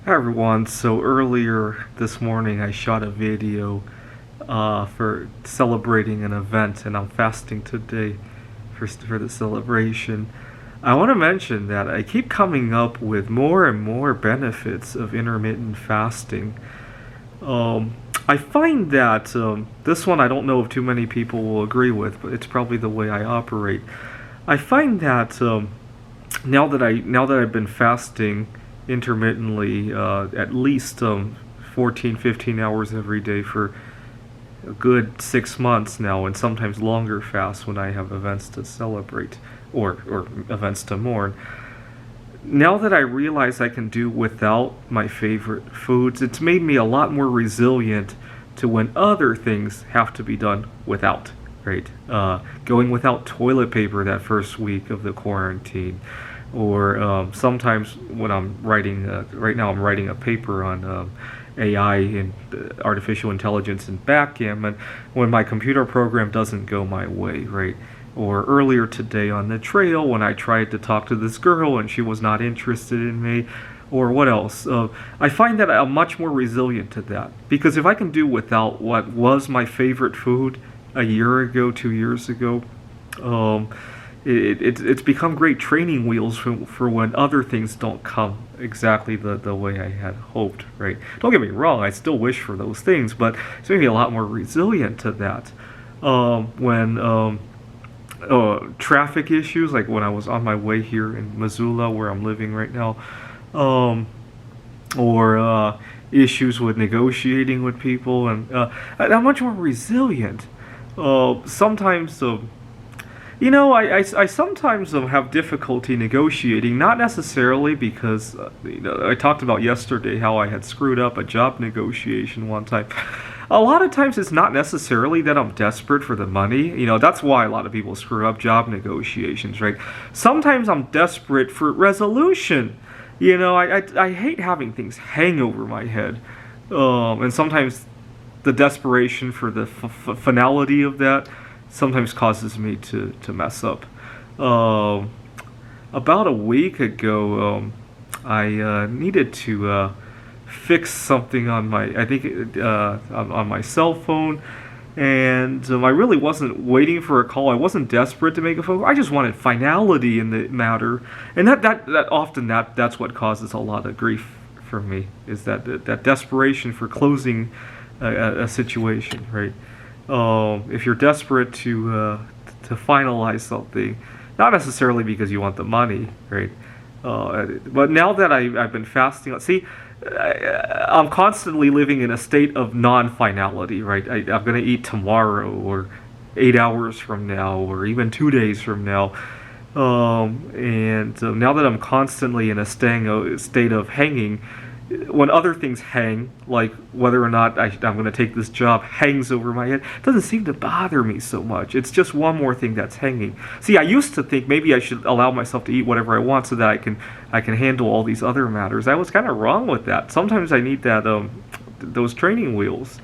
Hi everyone, so earlier this morning I shot a video for celebrating an event, and I'm fasting today for the celebration. I want to mention that I keep coming up with more and more benefits of intermittent fasting. I find that this one I don't know if too many people will agree with, but it's probably the way I operate. I find that now that I've been fasting intermittently, at least 14, 15 hours every day for a good 6 months now, and sometimes longer fasts when I have events to celebrate or events to mourn. Now that I realize I can do without my favorite foods, it's made me a lot more resilient to when other things have to be done without. Right, going without toilet paper that first week of the quarantine, or sometimes when I'm writing. Right now, I'm writing a paper on AI and artificial intelligence and backgammon. When my computer program doesn't go my way, right? Or earlier today on the trail when I tried to talk to this girl and she was not interested in me, or what else? I find that I'm much more resilient to that, because if I can do without what was my favorite food a year ago, 2 years ago, um, it's become great training wheels for when other things don't come exactly the way I had hoped, right? Don't get me wrong, I still wish for those things, but it's made me a lot more resilient to that. When traffic issues, like when I was on my way here in Missoula, where I'm living right now, um, or issues with negotiating with people, and I'm much more resilient. Sometimes, I sometimes have difficulty negotiating, not necessarily because, I talked about yesterday how I had screwed up a job negotiation one time. A lot of times it's not necessarily that I'm desperate for the money. That's why a lot of people screw up job negotiations, right? Sometimes I'm desperate for resolution. I hate having things hang over my head. And sometimes the desperation for the finality of that sometimes causes me to mess up. Um, about a week ago, I needed to fix something on my, I think, on my cell phone, and I really wasn't waiting for a call. I wasn't desperate to make a phone call. I just wanted finality in the matter, and that often that's what causes a lot of grief for me, is that desperation for closing a situation, right? If you're desperate to finalize something, not necessarily because you want the money, right? But now that I've been fasting, see, I'm constantly living in a state of non-finality, right? I'm gonna eat tomorrow, or 8 hours from now, or even 2 days from now. And now that I'm constantly in a state of hanging, when other things hang, like whether or not I'm going to take this job, hangs over my head, it doesn't seem to bother me so much. It's just one more thing that's hanging. See, I used to think maybe I should allow myself to eat whatever I want so that I can handle all these other matters. I was kind of wrong with that. Sometimes I need that those training wheels.